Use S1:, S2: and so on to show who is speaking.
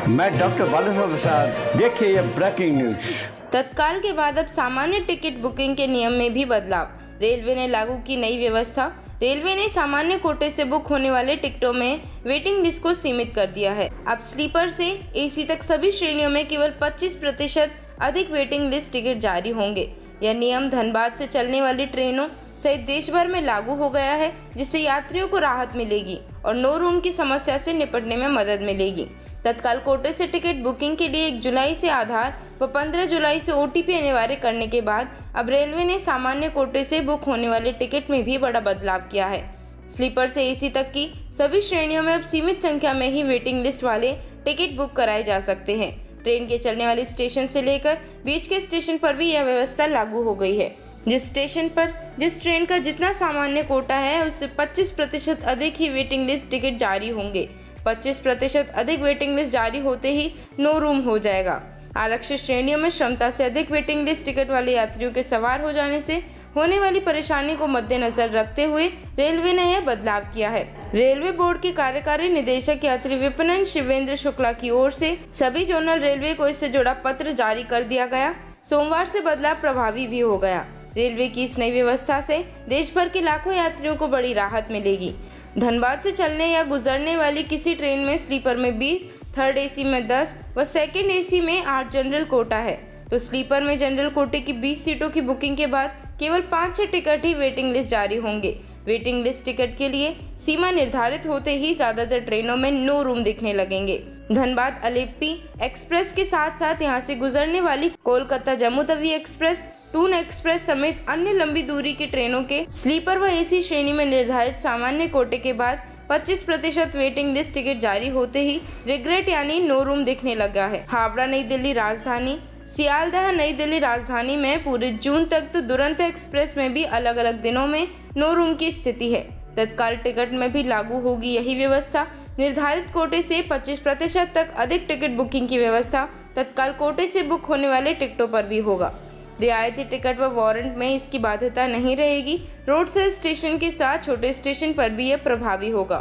S1: मैं डॉक्टर बालासाहेब प्रसाद। देखिए ये ब्रेकिंग न्यूज।
S2: तत्काल के बाद अब सामान्य टिकट बुकिंग के नियम में भी बदलाव। रेलवे ने लागू की नई व्यवस्था। रेलवे ने सामान्य कोटे से बुक होने वाले टिकटों में वेटिंग लिस्ट को सीमित कर दिया है। अब स्लीपर से एसी तक सभी श्रेणियों में केवल 25% अधिक वेटिंग लिस्ट टिकट जारी होंगे। यह नियम धनबाद से चलने वाली ट्रेनों सहित देश भर में लागू हो गया है, जिससे यात्रियों को राहत मिलेगी और नो रूम की समस्या से निपटने में मदद मिलेगी। तत्काल कोटे से टिकट बुकिंग के लिए 1 जुलाई से आधार व 15 जुलाई से OTP अनिवार्य करने के बाद अब रेलवे ने सामान्य कोटे से बुक होने वाले टिकट में भी बड़ा बदलाव किया है। स्लीपर से एसी तक की सभी श्रेणियों में अब सीमित संख्या में ही वेटिंग लिस्ट वाले टिकट बुक कराए जा सकते हैं। ट्रेन के चलने वाले स्टेशन से लेकर बीच के स्टेशन पर भी यह व्यवस्था लागू हो गई है। जिस स्टेशन पर जिस ट्रेन का जितना सामान्य कोटा है उससे 25% अधिक ही वेटिंग लिस्ट टिकट जारी होंगे। 25% अधिक वेटिंग लिस्ट जारी होते ही नो रूम हो जाएगा। आरक्षित श्रेणियों में क्षमता से अधिक वेटिंग लिस्ट टिकट वाले यात्रियों के सवार हो जाने से होने वाली परेशानी को मद्देनजर रखते हुए रेलवे ने यह बदलाव किया है। रेलवे बोर्ड के कार्यकारी निदेशक यात्री विपणन शिवेंद्र शुक्ला की ओर से सभी जोनल रेलवे को इससे जुड़ा पत्र जारी कर दिया गया। सोमवार से बदलाव प्रभावी भी हो गया। रेलवे की इस नई व्यवस्था से देश भर के लाखों यात्रियों को बड़ी राहत मिलेगी। धनबाद से चलने या गुजरने वाली किसी ट्रेन में स्लीपर में 20, थर्ड एसी में 10 व सेकंड एसी में 8 जनरल कोटा है, तो स्लीपर में जनरल कोटे की 20 सीटों की बुकिंग के बाद केवल 5-6 टिकट ही वेटिंग लिस्ट जारी होंगे। वेटिंग लिस्ट टिकट के लिए सीमा निर्धारित होते ही ज्यादातर ट्रेनों में नो रूम दिखने लगेंगे। धनबाद अलेप्पी एक्सप्रेस के साथ साथ यहां से गुजरने वाली कोलकाता जम्मू तवी एक्सप्रेस, टून एक्सप्रेस समेत अन्य लंबी दूरी की ट्रेनों के स्लीपर व एसी श्रेणी में निर्धारित सामान्य कोटे के बाद 25% वेटिंग लिस्ट टिकट जारी होते ही रिग्रेट यानी नो रूम दिखने लगा है। हावड़ा नई दिल्ली राजधानी, सियालदह नई दिल्ली राजधानी में पूरे जून तक तो दुरंतो एक्सप्रेस में भी अलग अलग दिनों में नो रूम की स्थिति है। तत्काल टिकट में भी लागू होगी यही व्यवस्था। निर्धारित कोटे से 25% तक अधिक टिकट बुकिंग की व्यवस्था तत्काल कोटे से बुक होने वाले टिकटों पर भी होगा। रियायती टिकट व वारंट में इसकी बाध्यता नहीं रहेगी। रोड से स्टेशन के साथ छोटे स्टेशन पर भी यह प्रभावी होगा।